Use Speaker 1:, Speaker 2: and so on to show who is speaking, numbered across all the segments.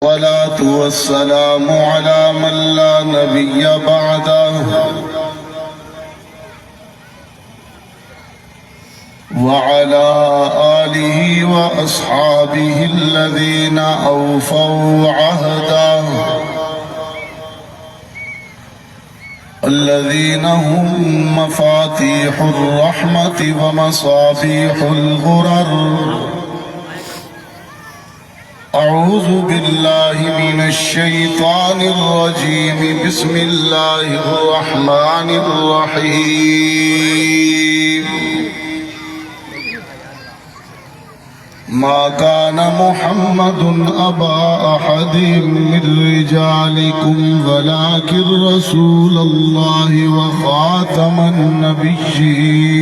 Speaker 1: والصلاة والسلام على من لا نبي بعده وعلى آله وأصحابه الذين أوفوا عهده الذين هم مفاتيح الرحمة ومصابيح الغرر. أعوذ بالله من الشيطان الرجيم. بسم الله الرحمن الرحيم. ما كان محمد أبا أحد من رجالكم ولكن رسول الله وخاتم النبيين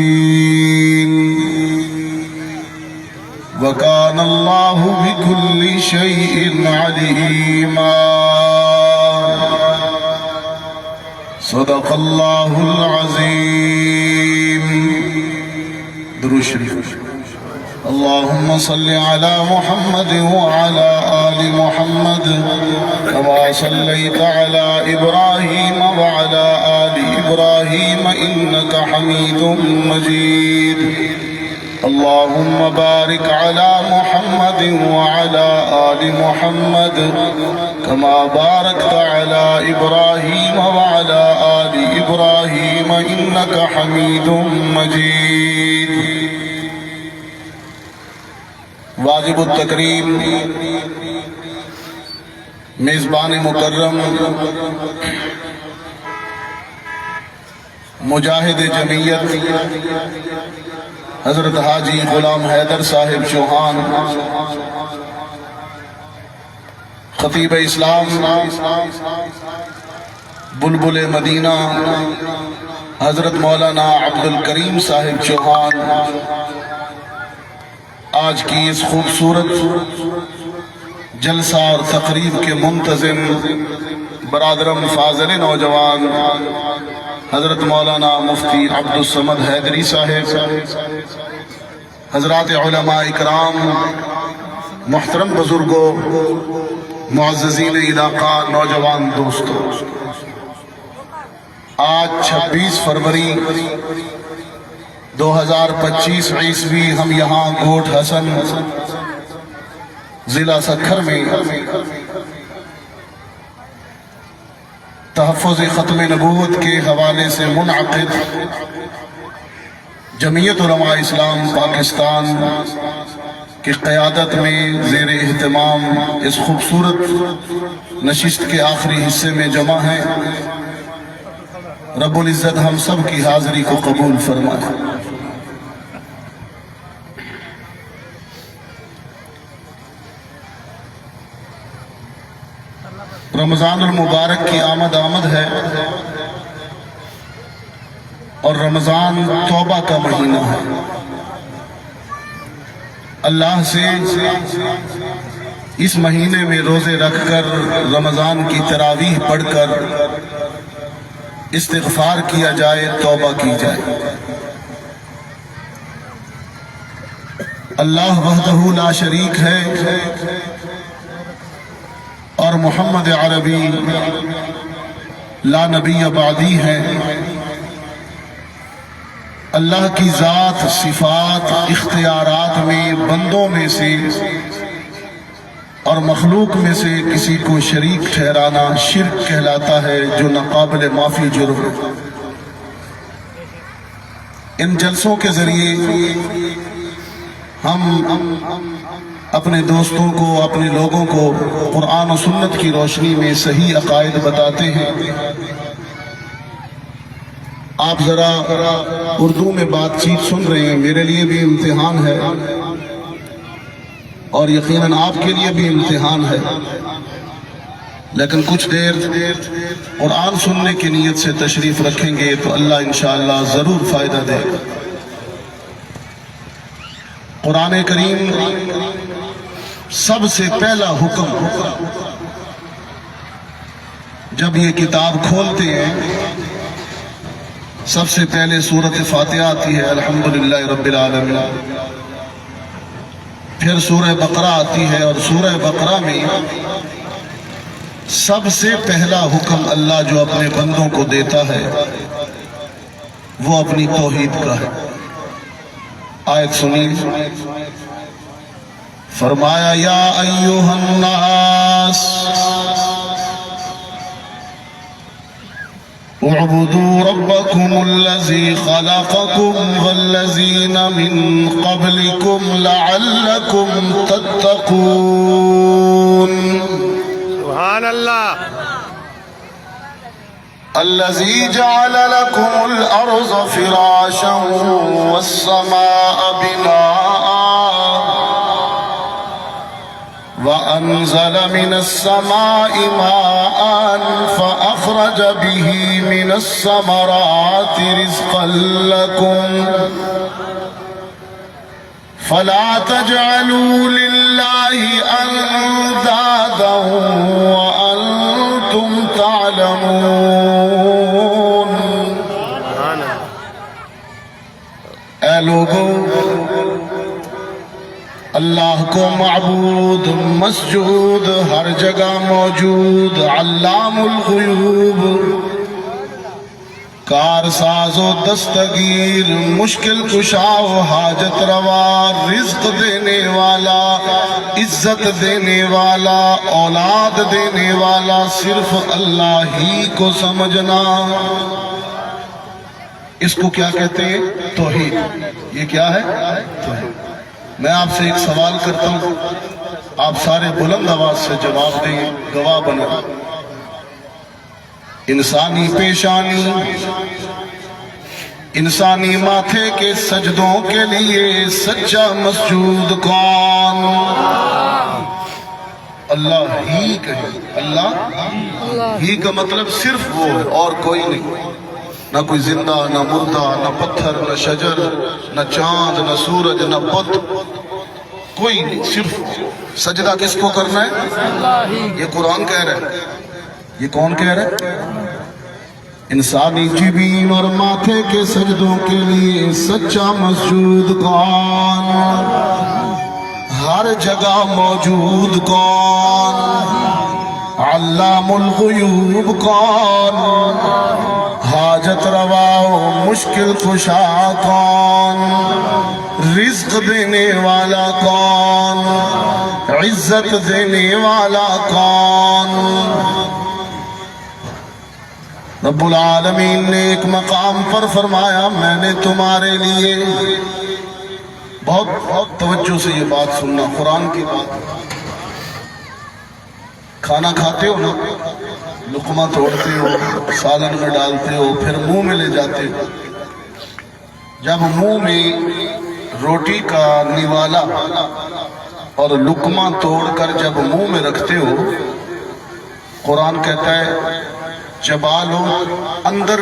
Speaker 1: وكان الله بكل شيء عليما. صدق الله العظيم. درود شریف. اللهم صل على محمد وعلى آل محمد كما صليت على إبراهيم وعلى آل إبراهيم إنك حميد مجيد. اللهم بارك على محمد وعلى آل محمد كما باركت على إبراهيم وعلى آل إبراهيم إنك حميد مجيد. واجب التکریم میزبان مکرم مجاہد جمعیت حضرت حاجی غلام حیدر صاحب چوہان، خطیب اسلام بلبل مدینہ حضرت مولانا عبدالکریم صاحب چوہان، آج کی اس خوبصورت جلسہ اور تقریب کے منتظم برادرم فاضل نوجوان حضرت مولانا مفتی عبدالصمد حیدری صاحب، حضرات علماء اکرام، محترم بزرگوں، معززین علاقہ، نوجوان دوستوں، آج 26 فروری 2025 عیسوی ہم یہاں گوٹ حسن ضلع سکھر میں تحفظ ختم نبوت کے حوالے سے منعقد جمعیت علماء اسلام پاکستان کی قیادت میں زیر اہتمام اس خوبصورت نشست کے آخری حصے میں جمع ہیں. رب العزت ہم سب کی حاضری کو قبول فرمائے. رمضان المبارک کی آمد ہے اور رمضان توبہ کا مہینہ ہے. اللہ سے اس مہینے میں روزے رکھ کر رمضان کی تراویح پڑھ کر استغفار کیا جائے، توبہ کی جائے. اللہ وحدہ لا شریک ہے اور محمد عربی لا نبی بعدی ہے. اللہ کی ذات، صفات، اختیارات میں بندوں میں سے اور مخلوق میں سے کسی کو شریک ٹھہرانا شرک کہلاتا ہے، جو ناقابل معافی جرم ہے. ان جلسوں کے ذریعے ہم اپنے دوستوں کو، اپنے لوگوں کو قرآن و سنت کی روشنی میں صحیح عقائد بتاتے ہیں. آپ ذرا اردو میں بات چیت سن رہے ہیں، میرے لیے بھی امتحان ہے اور یقیناً آپ کے لیے بھی امتحان ہے، لیکن کچھ دیر قرآن سننے کی نیت سے تشریف رکھیں گے تو اللہ انشاءاللہ ضرور فائدہ دے گا. قرآن کریم سب سے پہلا حکم جب یہ کتاب کھولتے ہیں سب سے پہلے سورۃ فاتحہ آتی ہے، الحمدللہ رب العالمین. پھر سورہ بقرہ آتی ہے، اور سورہ بقرہ میں سب سے پہلا حکم اللہ جو اپنے بندوں کو دیتا ہے وہ اپنی توحید کا ہے. آیت سنیے. فرمایا یا ایھا الناس اعبدوا ربکم الذی خلقکم والذین من قبلکم لعلکم تتقون.
Speaker 2: سبحان اللہ.
Speaker 1: الذي جعل لكم الأرض فراشا والسماء بناء وأنزل من السماء ماء فأخرج به من الثمرات رزقا لكم فلا تجعلوا لله أندادا وأنتم تعلمون. اے لوگوں، اللہ کو معبود، مسجود، ہر جگہ موجود، علام الغیوب، کارساز و دستگیر، مشکل کشا و حاجت روا، رزق دینے والا، عزت دینے والا، اولاد دینے والا صرف اللہ ہی کو سمجھنا. اس کو کیا کہتے ہیں؟ توحید. یہ کیا ہے؟ توحید. میں آپ سے ایک سوال کرتا ہوں، آپ سارے بلند آواز سے جواب دیں، گواہ بنیں. انسانی پیشانی، انسانی ماتھے کے سجدوں کے لیے سچا مسجود کون؟ اللہ ہی کہیں. اللہ ہی کا مطلب صرف وہ ہے اور کوئی نہیں. نہ کوئی زندہ، نہ مردہ، نہ پتھر، نہ شجر، نہ چاند، نہ سورج، نہ بت، کوئی نہیں، صرف سجدہ کس کو کرنا ہے؟ یہ قرآن کہہ رہا ہے. یہ کون کہہ رہا ہے؟ انسانی جبین اور ماتھے کے سجدوں کے لیے سچا مسجود کون؟ ہر جگہ موجود کون؟ علام الغیوب کون؟ حاجت روا و مشکل کشا کون؟ رزق دینے والا کون؟ عزت دینے والا کون؟ رب العالمین نے ایک مقام پر فرمایا میں نے تمہارے لیے، بہت توجہ سے یہ بات سننا، قرآن کی بات. کھانا کھاتے ہو نا، لقمہ توڑتے ہو، سالن میں ڈالتے ہو، پھر منہ میں لے جاتے ہو. جب منہ میں روٹی کا نوالا اور لقمہ توڑ کر جب منہ میں رکھتے ہو، قرآن کہتا ہے چبا لو، اندر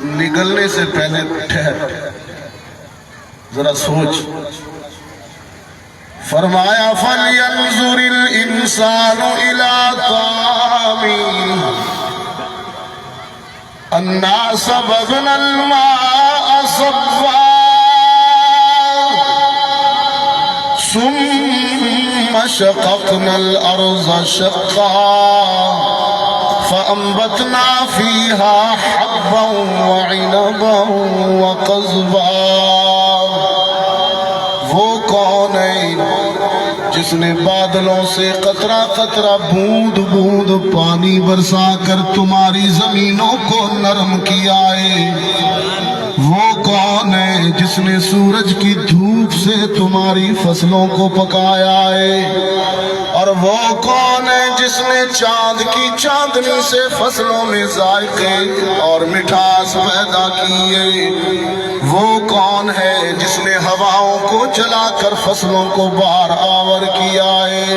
Speaker 1: نگلنے سے پہلے ٹھہر، ذرا سوچ. فرمایا فَلْيَنْظُرِ الْإِنسَانُ إِلَىٰ طَعَامِهِ أَنَّا صَبَبْنَا الْمَاءَ صَبًّا ثُمَّ شَقَقْنَا الْأَرْضَ شَقًّا فَأَنبَتْنَا فِيهَا حَبًّا وَعِنَبًا وَقَضْبًا. وہ کون ہے جس نے بادلوں سے قطرہ قطرہ بوند بوند پانی برسا کر تمہاری زمینوں کو نرم کیا ہے؟ وہ کون ہے جس نے سورج کی دھوپ سے تمہاری فصلوں کو پکایا ہے؟ اور وہ کون ہے جس نے چاند کی چاندنی سے فصلوں میں ذائقے اور مٹھاس پیدا کی ہے؟ وہ کون ہے جس نے ہواؤں کو چلا کر فصلوں کو بار آور کیا ہے؟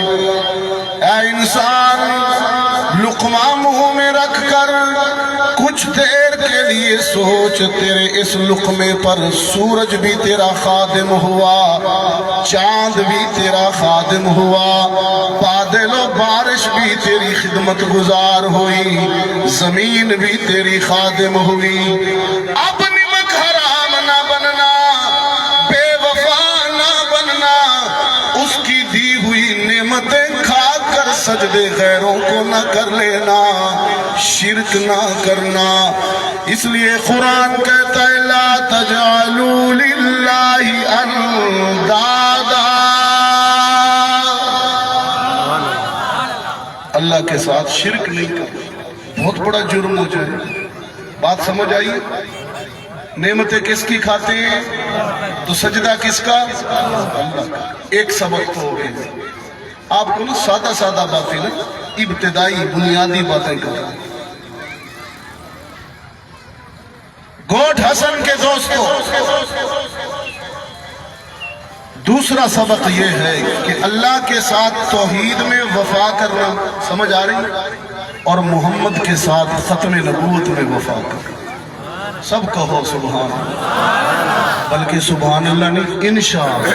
Speaker 1: اے انسان، لقمہ منہ میں رکھ کر کچھ دیر کے لیے سوچ، تیرے اس لقمے پر سورج بھی تیرا خادم ہوا، چاند بھی تیرا خادم ہوا، بادل و بارش بھی تیری خدمت گزار ہوئی، زمین بھی تیری خادم ہوئی. اب نمک حرام نہ بننا، بے وفا نہ بننا، اس کی دی ہوئی نعمتیں کھا کر سجدے غیروں کو نہ کر لینا، شرک نہ کرنا۔ اس لیے قرآن کہتا ہے لا تجعلوا للہ اندادا، اللہ کے ساتھ شرک نہیں کرنا، بہت بڑا جرم ہو جائے۔ بات سمجھ آئی؟ نعمتیں کس کی کھاتے ہیں تو سجدہ کس کا؟ اللہ کا۔ ایک سبق تو ہو گئی، آپ کو نا سادہ سادہ باتیں نا ابتدائی بنیادی باتیں کر رہے ہیں۔ گوٹھ حسن کے دوستوں، دوسرا سبق یہ ہے کہ اللہ کے ساتھ توحید میں وفا کرنا، سمجھ آ رہی؟ اور محمد کے ساتھ ختم نبوت میں وفا کرنا۔ سب کہو سبحان اللہ، بلکہ سبحان اللہ نہیں انشاءاللہ۔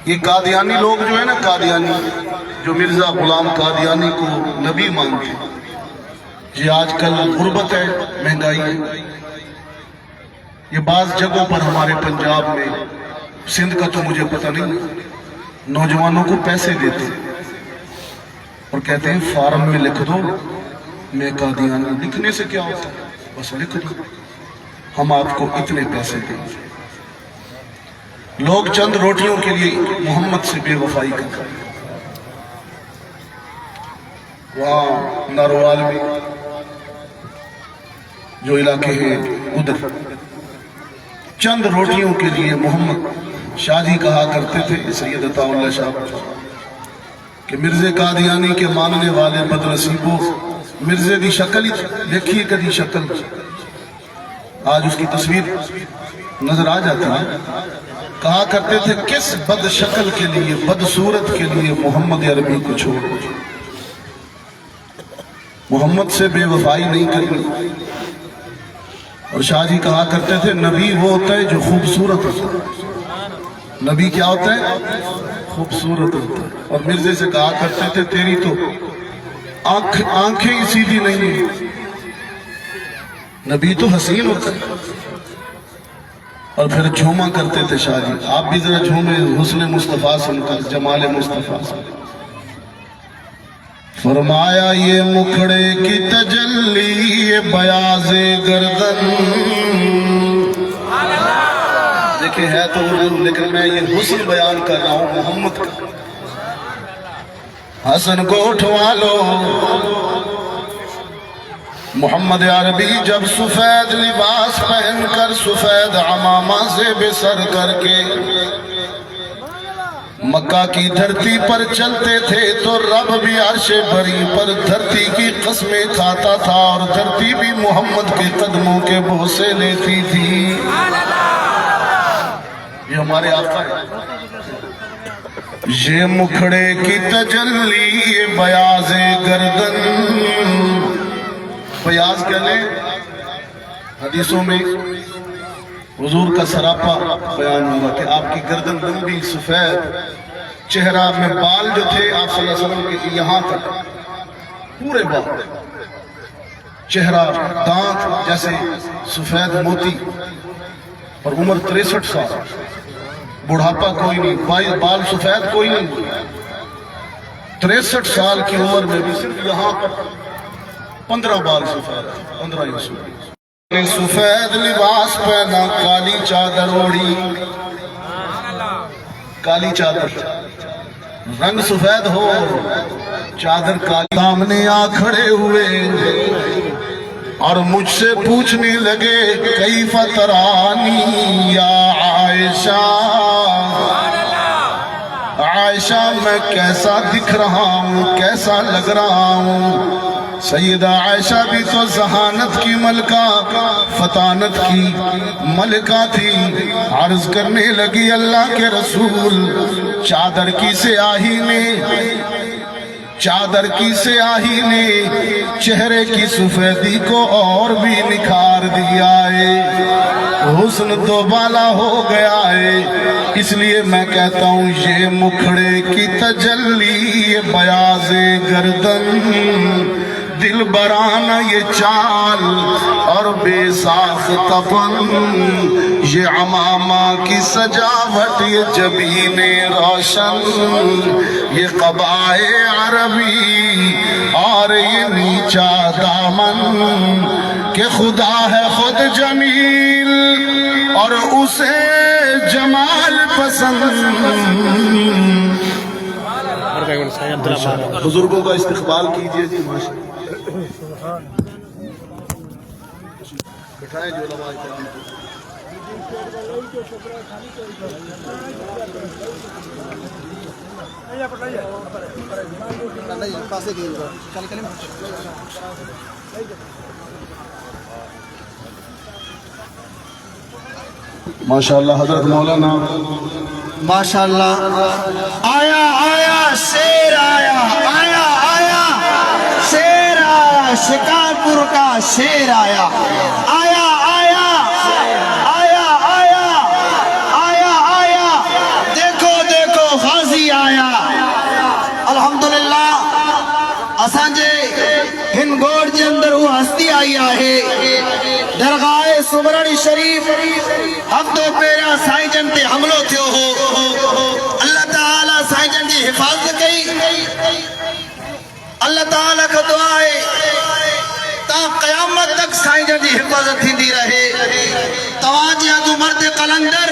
Speaker 1: یہ قادیانی لوگ جو ہے نا، قادیانی جو مرزا غلام قادیانی کو نبی مانتے ہیں، یہ آج کل غربت ہے، مہنگائی ہے، یہ بعض جگہوں پر ہمارے پنجاب میں، سندھ کا تو مجھے پتہ نہیں، نوجوانوں کو پیسے دیتے اور کہتے ہیں فارم میں لکھ دو میں قادیانی۔ لکھنے سے کیا ہوتا ہے؟ بس لکھ دو ہم آپ کو اتنے پیسے دیں گے۔ لوگ چند روٹیوں کے لیے محمد سے بے وفائی کرتے ہیں۔ وہاں ناروال میں جو علاقے ہیں ادھر چند روٹیوں کے لیے محمد شاہ جی کہا کرتے تھے، سید عطا اللہ شاہ، کہ مرزے قادیانی کے ماننے والے بدنصیبوں، مرزے دی شکل ہی دیکھیے، کدی شکل آج اس کی تصویر نظر آ جاتی ہے۔ کہا کرتے تھے کس بد شکل کے لیے، بد صورت کے لیے محمد عربی کو چھوڑ، محمد سے بے وفائی نہیں کرنی۔ اور شاہ جی کہا کرتے تھے نبی وہ ہوتا ہے جو خوبصورت ہوتا ہے، نبی کیا ہوتا ہے؟ خوبصورت ہوتا ہے۔ اور مرزے سے کہا کرتے تھے تیری تو آنکھیں ہی سیدھی نہیں ہیں، نبی تو حسین ہوتا ہے۔ اور پھر جھوما کرتے تھے شاہ جی، آپ بھی ذرا جھومے حسن مصطفیٰ سن کر، جمال مصطفیٰ سن کر۔ فرمایا یہ مکھڑے کی تجلی، یہ بیاض گردن، دیکھیں ہے تو اردو لیکن میں یہ حسن بیان کر رہا ہوں محمد کا۔ حسن گوٹھ والو، محمد عربی جب سفید لباس پہن کر، سفید عمامہ سے بے سر کر کے مکہ کی دھرتی پر چلتے تھے تو رب بھی عرش بری پر دھرتی کی قسمیں کھاتا تھا، اور دھرتی بھی محمد کے قدموں کے بوسے لیتی تھی۔ یہ ہمارے آقا ہے۔ یہ مکھڑے کی تجلی، یہ بیاض گردن، بیاض کہہ لیں، حدیثوں میں حضور کا سراپا بیان ہوا کہ آپ کی گردن لمبی سفید، چہرہ میں بال جو تھے آپ صلی اللہ علیہ وسلم کے یہاں تک پورے بال، چہرہ دانت جیسے سفید موتی، اور عمر 63 سال، بڑھاپا کوئی نہیں، بال سفید کوئی نہیں، 63 سال کی عمر میں بھی صرف یہاں پر 15 بال سفید، 15 یسو سفید لباس پہنا، کالی چادر اوڑی، کالی چادر، رنگ سفید ہو چادر کالی، سامنے آ کھڑے ہوئے اور مجھ سے پوچھنے لگے کیف ترانی یا عائشہ، عائشہ میں کیسا دکھ رہا ہوں، کیسا لگ رہا ہوں۔ سیدہ عائشہ بھی تو ذہانت کی ملکہ، فطانت کی ملکہ تھی، عرض کرنے لگی اللہ کے رسول، چادر کی سیاہی نے چہرے کی سفیدی کو اور بھی نکھار دیا ہے، حسن تو بالا ہو گیا ہے۔ اس لیے میں کہتا ہوں یہ مکھڑے کی تجلی، یہ بیاض گردن، دل برانہ یہ چال اور بے ساختہ پن، یہ عمامہ کی سجاوٹ، یہ جبین روشن، یہ قبائے عربی اور یہ نیچا دامن، کہ خدا ہے خود جمیل اور اسے جمال پسند۔ بزرگوں کا استقبال کیجئے جی، بٹھائیں جو علماء کرام۔ ماشاءاللہ حضرت مولانا
Speaker 3: ماشاءاللہ آیا آیا شیر آیا، آیا آیا شیر آیا، شکارپور کا شیر آیا، آیا آیا آیا آیا آیا آیا، دیکھو دیکھو غازی آیا۔ الحمدللہ اسانجے ہنگوڑ جے اندر وہ ہستی آئی ہے، درگاہ سبرانی شریف ہفتوں پیرا سائیں جن تے حملو تھیو ہو، اللہ تعالیٰ سائیں جن کی حفاظت کئی، اللہ تعالیٰ کا دعا ہے تا قیامت تک سائیں جن کی حفاظت تھی دی رہے۔ تواجیہ دو مرد قلندر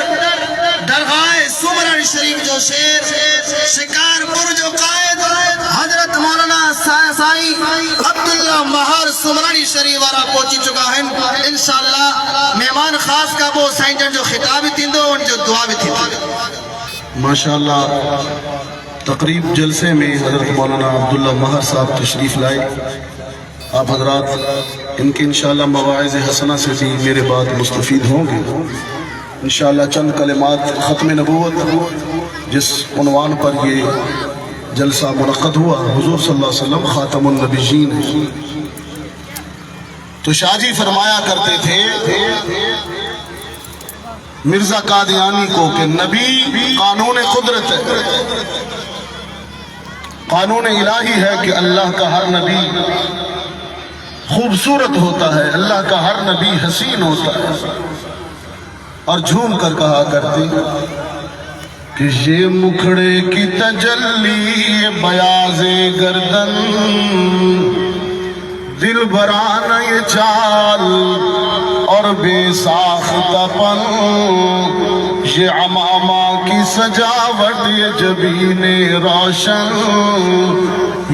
Speaker 3: درگاہ سبرانی شریف جو شیر، شکارپور جو قائد حضرت مولانا سائیں عبداللہ مہار سبرانی شریف وارا پہنچی چکا ہے۔ انشاءاللہ مہمان خاص کا وہ سائیں جن جو خطاب بھی تھیندو ان جو دعا بھی تھیندو۔
Speaker 1: ماشاءاللہ تقریب جلسے میں حضرت مولانا عبداللہ مہر صاحب تشریف لائے۔ آپ حضرات ان کے انشاءاللہ مواعظ حسنہ سے بھی میرے بعد مستفید ہوں گے۔ انشاءاللہ چند کلمات ختم نبوت جس عنوان پر یہ جلسہ منعقد ہوا، حضور صلی اللہ علیہ وسلم خاتم النبیین ہے۔ تو شاہ جی فرمایا کرتے تھے مرزا قادیانی کو کہ نبی قانون قدرت ہے، قانون الہی ہے کہ اللہ کا ہر نبی خوبصورت ہوتا ہے، اللہ کا ہر نبی حسین ہوتا ہے۔ اور جھوم کر کہا کرتے کہ یہ مکھڑے کی تجلی بیاض گردن، دل برانہ یہ چال اور بے ساختہ پن، یہ عمامہ کی سجاوٹ، یہ جبین روشن،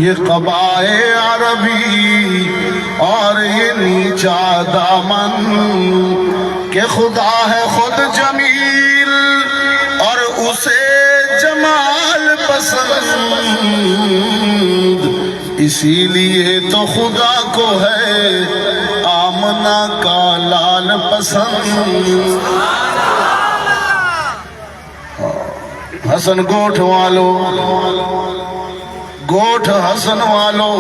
Speaker 1: یہ قبائے عربی اور یہ نیچا دامن، کہ خدا ہے خود جمیل اور اسے جمال پسند، اسی لیے تو خدا کو ہے آمنہ کا لال پسند۔ حسن گوٹھ والو، گوٹھ حسن والو،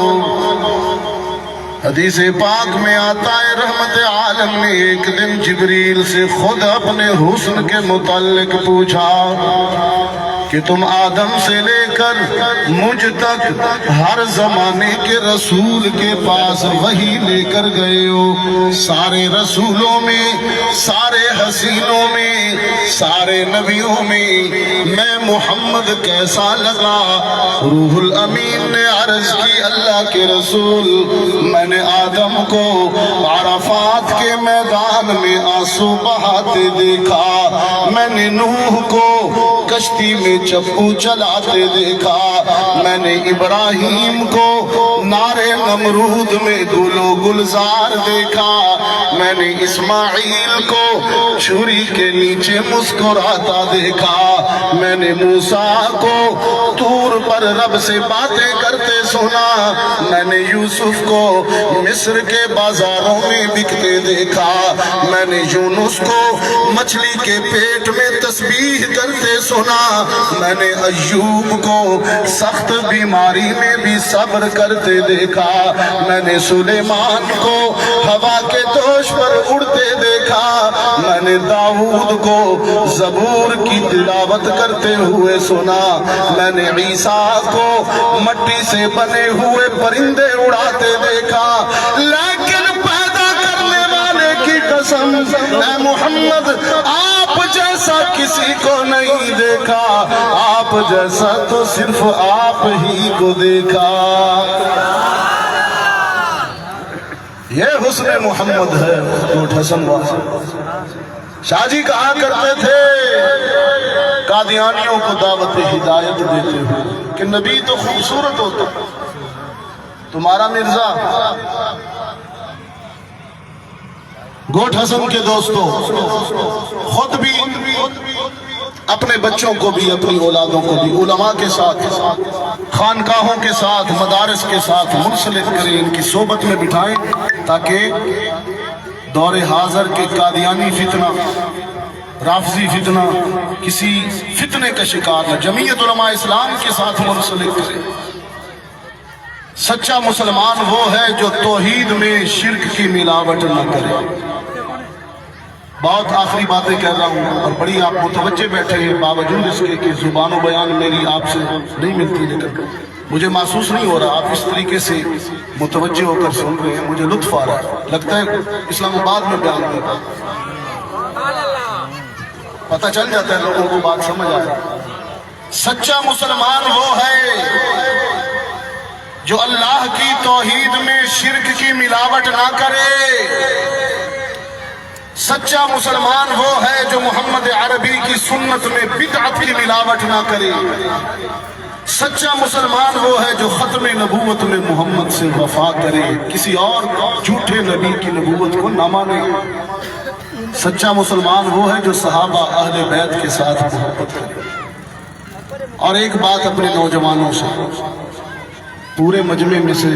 Speaker 1: حدیث پاک میں آتا ہے رحمت عالم نے ایک دن جبریل سے خود اپنے حسن کے متعلق پوچھا کہ تم آدم سے لے کر مجھ تک ہر زمانے کے رسول کے پاس وحی لے کر گئے ہو، سارے رسولوں میں، سارے حسینوں میں، سارے نبیوں میں میں محمد کیسا لگا؟ روح الامین نے عرض کی اللہ کے رسول، میں نے آدم کو عرفات کے میدان میں آنسو بہاتے دیکھا، میں نے نوح کو کشتی میں چپو چلاتے دیکھا، میں نے ابراہیم کو نارے نمرود میں گل و گلزار دیکھا، میں نے اسماعیل کو چھری کے نیچے مسکراتا دیکھا، میں نے موسیٰ کو طور پر رب سے باتیں کرتے سنا، میں نے یوسف کو مصر کے بازاروں میں بکتے دیکھا، میں نے یونس کو مچھلی کے پیٹ میں تسبیح کرتے سنا، میں نے ایوب کو سخت بیماری میں بھی صبر کرتے دیکھا، میں نے سلیمان کو ہوا کے دوش پر اڑتے دیکھا، میں نے داؤد کو زبور کی تلاوت کرتے ہوئے سنا، میں نے عیسیٰ کو مٹی سے بنے ہوئے پرندے اڑاتے دیکھا، لیکن پیدا کرنے والے کی قسم اے محمد آپ جیسا کسی کو نہیں دیکھا، آپ جیسا تو صرف آپ ہی کو دیکھا۔ یہ حسن محمد ہے کوٹ حسن واحد۔ شاہ جی کہا کرتے تھے قادیانیوں کو دعوت ہدایت دیتے ہوئے کہ نبی تو خوبصورت ہوتا، تمہارا مرزا گوٹ حسن کے دوستوں خود بھی اپنے بچوں کو بھی اپنی اولادوں کو بھی علماء کے ساتھ خانقاہوں کے ساتھ مدارس کے ساتھ منسلک کریں، ان کی صحبت میں بٹھائیں تاکہ دور حاضر کے قادیانی فتنہ رافضی فتنہ کسی فتنے کا شکار نہ، جمعیت علماء اسلام کے ساتھ منسلک کریں۔ سچا مسلمان وہ ہے جو توحید میں شرک کی ملاوٹ نہ کرے۔ بہت آخری باتیں کہہ رہا ہوں اور بڑی آپ متوجہ بیٹھے ہیں، باوجود اس کے کہ زبان و بیان میری آپ سے نہیں ملتی، لیکن مجھے محسوس نہیں ہو رہا آپ اس طریقے سے متوجہ ہو کر سن رہے ہیں، مجھے لطف آ رہا ہے، لگتا ہے اسلام آباد میں بیان دے رہا پتہ چل جاتا ہے لوگوں کو، بات سمجھ آ رہا ہے۔ سچا مسلمان وہ ہے جو اللہ کی توحید میں شرک کی ملاوٹ نہ کرے۔ سچا مسلمان وہ ہے جو محمد عربی کی سنت میں بدعت کی ملاوٹ نہ کرے۔ سچا مسلمان وہ ہے جو ختم نبوت میں محمد سے وفا کرے، کسی اور جھوٹے نبی کی نبوت کو نہ مانے۔ سچا مسلمان وہ ہے جو صحابہ اہل بیت کے ساتھ محبت کرے۔ اور ایک بات اپنے نوجوانوں سے، پورے مجمع میں سے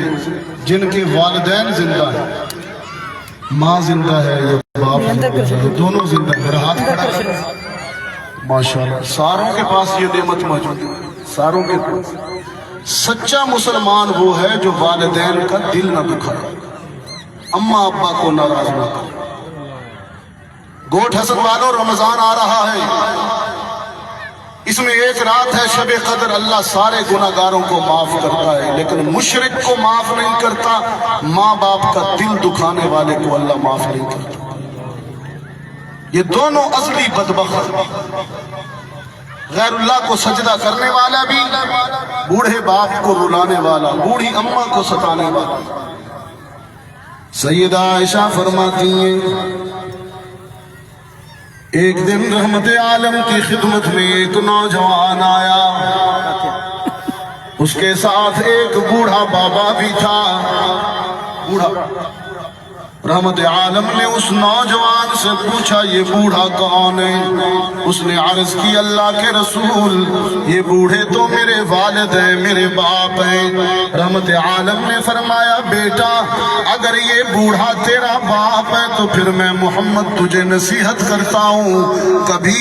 Speaker 1: جن کے والدین زندہ ہیں، ماں زندہ ہے یا باپ زندہ ہے، یہ دونوں زندہ ہے، میرا ہاتھ کھڑا ہے ماشاءاللہ، ساروں کے پاس یہ نعمت موجود ہے، ساروں کے پاس۔ سچا مسلمان وہ ہے جو والدین کا دل نہ دکھائے، اماں ابا کو ناراض نہ کرے۔ گوٹ حسن والوں رمضان آ رہا ہے، اس میں ایک رات ہے شب قدر، اللہ سارے گناہگاروں کو معاف کرتا ہے، لیکن مشرک کو معاف نہیں کرتا، ماں باپ کا دل دکھانے والے کو اللہ معاف نہیں کرتا۔ یہ دونوں اصلی بدبخت، غیر اللہ کو سجدہ کرنے والا بھی، بوڑھے باپ کو رلانے والا، بوڑھی اماں کو ستانے والا۔ سیدہ عائشہ فرماتی ہیں ایک دن رحمت عالم کی خدمت میں ایک نوجوان آیا، اس کے ساتھ ایک بوڑھا بابا بھی تھا۔ بوڑھا رحمت عالم نے اس نوجوان سے پوچھا یہ بوڑھا کون ہے؟ اس نے عرض کی اللہ کے رسول یہ بوڑھے تو میرے والد ہیں، میرے باپ ہیں۔ رحمت عالم نے فرمایا بیٹا اگر یہ بوڑھا تیرا باپ ہے تو پھر میں محمد تجھے نصیحت کرتا ہوں، کبھی